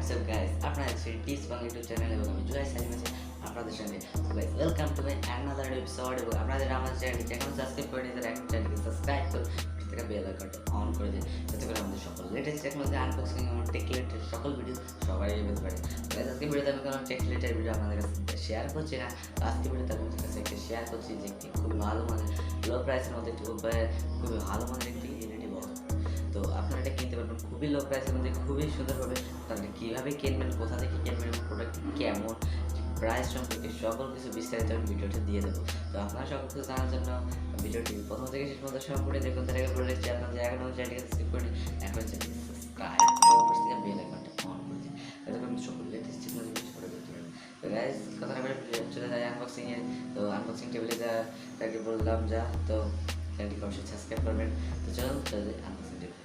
WhatsApp guys, আপনারা দেখছেন tips Bangla YouTube channel এবং আমি জুহাইর সালিম আছি আপনাদের সঙ্গে। তো guys, welcome to my another episode. এবং আপনাদের আমার চ্যানেলটি এখন সাবস্ক্রাইব করে নিতে এখন চ্যানেলটি সাবস্ক্রাইব করে থেকে বেল আইকনটা অন করে দিন, যাতে করে আমাদের সকল লেটেস্ট টেকনোলজি আনবক্সিং এবং টেক রিলেটেড সকল ভিডিও সবাই পেতে পারে। গাইস, আজকে ভিডিওতে আমি কোনো টেক রিলেটেড ভিডিও আপনাদের কাছে শেয়ার করছি না। আজকে ভিডিওতে আপনাদের কাছে একটা শেয়ার করছি যে একটি খুব ভালো মানের লো প্রাইসের মধ্যে একটি খুবই ভালো মানের একটি এলইডি বক্স। তো আপনারা এটা কিনতে পারবেন খুবই লো প্রাইসের মধ্যে, খুবই সুন্দরভাবে। তাহলে কীভাবে কিনবেন, কোথা থেকে কিনবেন, প্রোডাক্ট কেমন, প্রাইস সম্পর্কে সকল কিছু বিস্তারিত আমি ভিডিওটা দিয়ে দেবো। তো আপনারা সকল কিছু জানার জন্য ভিডিওটি প্রথম থেকে শেষ পর্যন্ত সম্পূর্ণ দেখুন। তার আগে বলে রাখছি, আপনাদের এখন চ্যানেলটিকে সাবস্ক্রাইব করে নিন, এখন চ্যানেলটি সাবস্ক্রাইব করে থেকে বেল আইকনটা অন করে দিন, যাতে করে সকল লেটেস্ট টেকনোলজি করে দেখতে পারেন। তো গাইস, কথা না বলে চলে যায় আনবক্সিংয়ে। তো আনবক্সিং টেবিলে তাকে বললাম যা, তো চ্যানেলটিকে অবশ্যই সাবস্ক্রাইব করবেন। তো চলুন চলে যাই আনবক্সিং টেবিলে।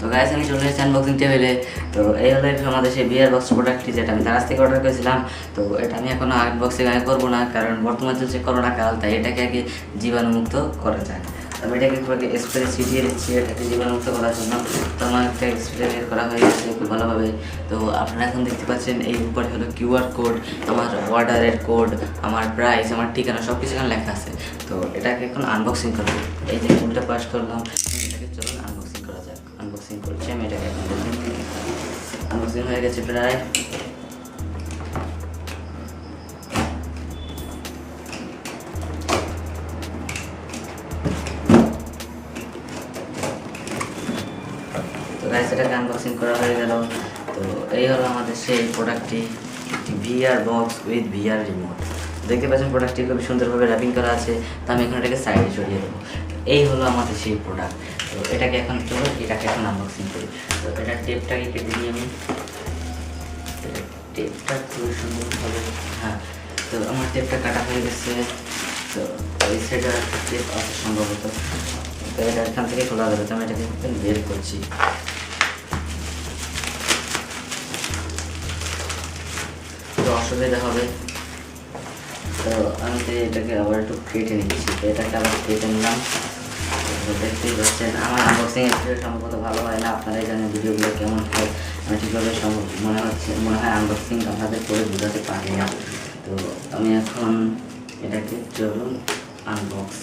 তো গাইস, আমি চলে এসেছি আনবক্সিং টেবিলে। তো এই হলো আমাদের সেই বিয়ার বক্স প্রোডাক্টটি, যেটা আমি তার কাছ থেকে অর্ডার করেছিলাম। তো এটা আমি এখন আনবক্সিং আমি করবো না, কারণ বর্তমান চলছে করোনা কাল, তাই এটাকে আগে জীবাণুমুক্ত করা যায়। আমি এটাকে একটু আগে স্প্রে ছিটিয়ে দিচ্ছি এটাকে জীবাণুমুক্ত করার জন্য। তো আমার একটা স্প্রে করা হয়ে গেছে খুব ভালোভাবে। তো আপনারা এখন দেখতে পাচ্ছেন এই উপরে হলো কিউআর কোড, আমার অর্ডারের কোড, আমার প্রাইস, আমার ঠিকানা সব কিছু এখানে লেখা আছে। তো এটাকে এখন আনবক্সিং করবো। এই যে কোডটা পাস করলাম, এটাকে চলুন আনবক্সিং করা যাক। আনবক্সিং করছি আমি এটাকে। এখন দেখুন আনবক্সিং হয়ে গেছে প্রায়। তো গাইস, এটাকে আনবক্সিং করা হয়ে গেল। তো এই হলো আমাদের সেই প্রোডাক্টটি, একটি VR box with VR remote. দেখতে পাচ্ছেন প্রোডাক্টটি খুব সুন্দরভাবে র্যাপিং করা আছে। তো আমি এখন এটাকে সাইডে সরিয়ে দেবো। এই হলো আমাদের সেই প্রোডাক্ট। তো এটাকে এখন চলো এটাকে এখন আনবক্সিং করি। তো এটার টেপটাকে কেটে দিই আমি। টেপটা খুবই সুন্দরভাবে, হ্যাঁ। তো আমার টেপটা কাটা হয়ে গেছে। তো এই সাইডে একটা টেপ আছে সম্ভবত। তো এটা এখান থেকে খোলা যাবে। তো আমি এটাকে বের করছি। তো অসুবিধা হবে, তো আমি এটাকে আবার একটু কেটে নিচ্ছি। তো এটাকে আবার কেটে নিলাম। দেখতেই পাচ্ছেন আমার আনবক্সিং এক্সপিরিয়েন্স সম্ভবত ভালো হয় না, আপনারাই জানেন ভিডিওগুলো কেমন হয়। আমি ঠিকভাবে মনে হয় আনবক্সিং আপনাদের করে বোঝাতে পারি না। তো আমি এখন এটাকে চলুন আনবক্স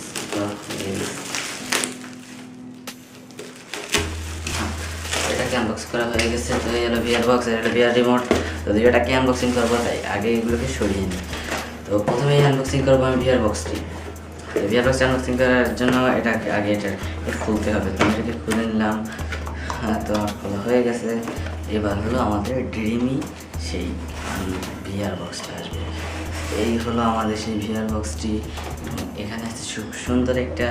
এটাকে আনবক্স করা হয়ে গেছে। তো এই হলো ভিআর বক্স, এটা ভিআর রিমোট। তো এটাকে আনবক্সিং করবো, তাই আগে এগুলোকে সরিয়ে নিই। তো প্রথমেই আনবক্সিং করবো আমি ভিআর বক্সটি। ভিআর বক্সটি আনবক্সিং করার জন্য এটাকে আগে এটা খুলতে হবে। তো আমি এটাকে খুলে নিলাম। হ্যাঁ, তো খোলা হয়ে গেছে। এবার হলো আমাদের ড্রিমি সেই ভিআর বক্সটা আসবে। এই হলো আমাদের সেই ভিআর বক্সটি। এখানে আছে খুব সুন্দর একটা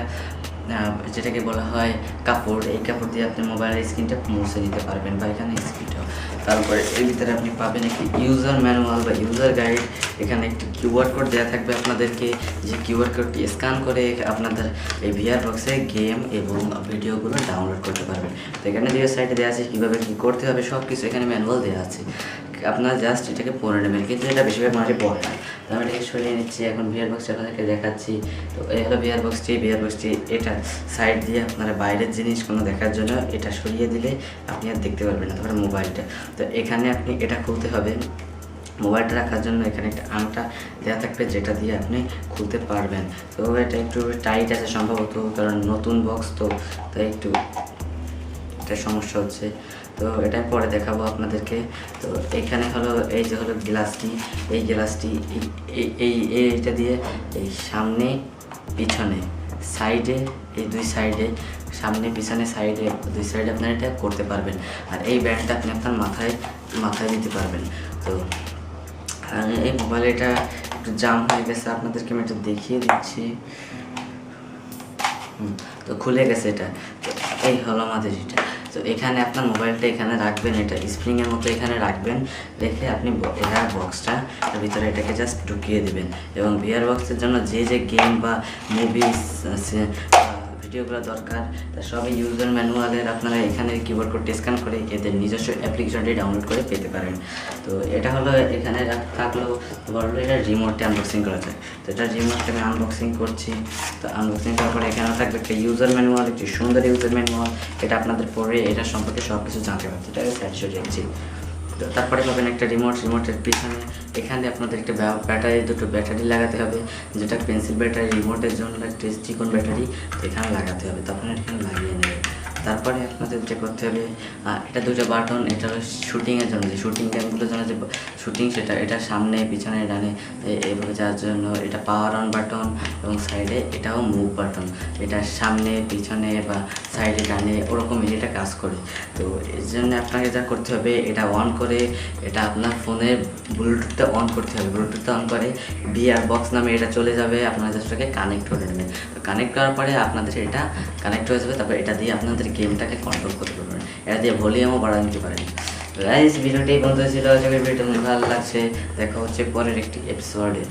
যেটাকে বলা হয় কাপড়। এই কাপড় দিয়ে আপনি মোবাইলের স্ক্রিনটা মুছে নিতে পারবেন, বা এখানে স্ক্রিনটাও। তারপরে এর ভিতরে আপনি পাবেন একটি ইউজার ম্যানুয়াল বা ইউজার গাইড। এখানে একটি কিউআর কোড দেওয়া থাকবে আপনাদেরকে, যে কিউআর কোডটি স্ক্যান করে আপনাদের এই ভিআর বক্সে গেম এবং ভিডিওগুলো ডাউনলোড করতে পারবেন। তো এখানে দিয়ে সাইটে দেওয়া আছে কীভাবে কী করতে হবে, সব কিছু এখানে ম্যানুয়াল দেওয়া আছে। আপনার জাস্ট এটাকে পরে নেবেন, কিন্তু এটা বেশিরভাগ মানুষই পড়ে না। তো আমি এটাকে সরিয়ে নিচ্ছি। এখন ভিআর বক্সটা আপনাদেরকে দেখাচ্ছি। তো এই হলো ভিআর বক্সটি। এটা সাইড দিয়ে আপনারা বাইরের জিনিস কোনো দেখার জন্য এটা সরিয়ে দিলে আপনি আর দেখতে পারবেন না। তারপরে মোবাইলটা, তো এখানে আপনি এটা খুলতে হবে। মোবাইলটা রাখার জন্য এখানে একটা আংটা দেওয়া থাকবে, যেটা দিয়ে আপনি খুলতে পারবেন। তো এটা একটু টাইট আছে সম্ভবত, কারণ নতুন বক্স তো, তাই একটু এটা সমস্যা হচ্ছে। তো এটা পরে দেখাবো আপনাদেরকে। তো এখানে হলো এই যে হলো গ্লাসটি, এই গ্লাসটি এইটা দিয়ে এই সামনে পিছনে সাইডে, এই দুই সাইডে, সামনে পিছনে সাইডে, দুই সাইডে আপনার এটা করতে পারবেন। আর এই ব্যান্ডটা আপনি আপনার মাথায় দিতে পারবেন। তো এই মোবাইলে এটা একটু জাম হয়ে গেছে, আপনাদেরকে আমি এটা দেখিয়ে দিচ্ছি। তো খুলে গেছে এটা। তো এই হলো আমাদের এটা। তো এখানে আপনার মোবাইলটা এখানে রাখবেন, এটা স্প্রিংয়ের মতো এখানে রাখবেন। রেখে আপনি এর বক্সটা ভিতরে এটাকে জাস্ট ঢুকিয়ে দেবেন। এবং ভিআর বক্সের জন্য যে গেম বা মুভিস ভিডিওগুলো দরকার তা সবই ইউজার ম্যানুয়ালের আপনারা এখানে কিবোর্ড কোডটি স্ক্যান করে এদের নিজস্ব অ্যাপ্লিকেশনটি ডাউনলোড করে পেতে পারেন। তো এটা হলো এখানে থাকলো বললো এটা রিমোটটি আনবক্সিং করা যায়। তো এটা রিমোটটা আমি আনবক্সিং করছি। তো আনবক্সিং করার পরে এখানে থাকবে একটা ইউজার ম্যানুয়াল, একটি সুন্দর ইউজার ম্যানুয়াল। এটা আপনাদের পরে এটা সম্পর্কে সব কিছু জানতে পারছে। এটা সাইড সরিয়ে রাখছি। তো তারপরে পাবেন একটা রিমোটের পিছনে এখানে আপনাদের একটা দুটো ব্যাটারি লাগাতে হবে, যেটা পেন্সিল ব্যাটারি রিমোটের জন্য একটা চিকন ব্যাটারি, তো এখানে লাগাতে হবে। তো আপনারা এখানে লাগিয়ে নেবেন। তারপরে আপনাদের যে করতে হবে এটা দুটো বাটন, এটা হলো শুটিংয়ের জন্য, যে শুটিং গেমগুলোর জন্য যে শুটিং সেটা এটা সামনে পিছনে ডানে এইভাবে যাওয়ার জন্য এটা পাওয়ার অন বাটন, এবং সাইডে এটাও মুভ বাটন। এটা সামনে পিছনে বা সাইডে ডানে ওরকম এটা কাজ করে। তো এর জন্য আপনাকে যা করতে হবে এটা অন করে এটা আপনার ফোনের ব্লুটুথটা অন করতে হবে। ব্লুটুথটা অন করে ভিআর বক্স নামে এটা চলে যাবে, আপনারা জাস্টটাকে কানেক্ট করে নেবেন। তো কানেক্ট করার পরে আপনাদের এটা কানেক্ট হয়ে যাবে। তারপর এটা দিয়ে আপনাদের গেমটাকে কন্ট্রোল করতে পারবেন, এটা দিয়ে ভলিউমও বাড়া নিতে পারেন। গাইস ভিডিওটি বন্ধ ছিল, আশা করি ভিডিওটা ভালো লাগছে। দেখা হচ্ছে পরের একটি এপিসোডে।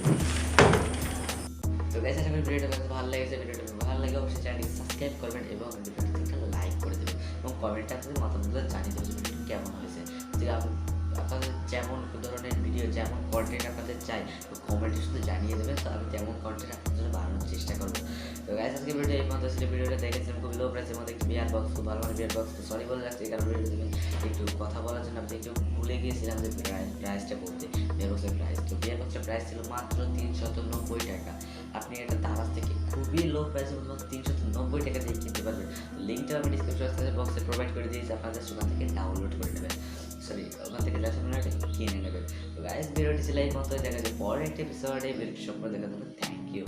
তো গাইস আশা করি ভিডিওটা ভালো লেগেছে। ভিডিওটা ভালো লাগে অবশ্যই চ্যানেলটি সাবস্ক্রাইব করবেন এবং ভিডিওটিতে একটা লাইক করে দেবেন এবং কমেন্টে আপনাদের মতামতগুলো জানিয়ে দেবেন ভিডিওটি কেমন হয়েছে। যে আপনাদের যেমন ধরনের ভিডিও যেমন কন্টেন্ট আপনাদের চাই কমেন্টে শুধু জানিয়ে দেবেন, তো আমি তেমন কন্টেন্ট আপনাদের জন্য বানানোর চেষ্টা করবো। তো গাইস আজকে ভিডিও এই মতো ছিল। ভিডিওটা দেখেছেন খুব লো প্রাইসের মধ্যে একটি বিয়ার বক্স, খুব ভালো মানে বিয়ার বক্স। তো সরি বলে রাখছি, কারণ ভিডিও একটু কথা বলার জন্য আপনি একটু ভুলে গিয়েছিলাম যে প্রাইসটা বলতে। বিয়ার বক্সের প্রাইস, তো বিয়ার বক্সের প্রাইস ছিল মাত্র 390 টাকা। আপনি এটা দারাজ থেকে খুবই লো প্রাইসের মধ্যে মাত্র 390 টাকা দিয়ে কিনতে পারবেন। লিঙ্কটা আমি ডিসক্রিপশন বক্সে প্রোভাইড করে দিয়েছি, আপনাদের সেখান থেকে ডাউনলোড করে নেবেন, সরি ওখান থেকে আপনারা কিনে নেবেন। তো গাইস ভিডিওটি ছিল এই মতো, দেখা যায় পরের একটি এপিসোডে। ভিডিওটি সম্পূর্ণ দেখার জন্য থ্যাংক ইউ।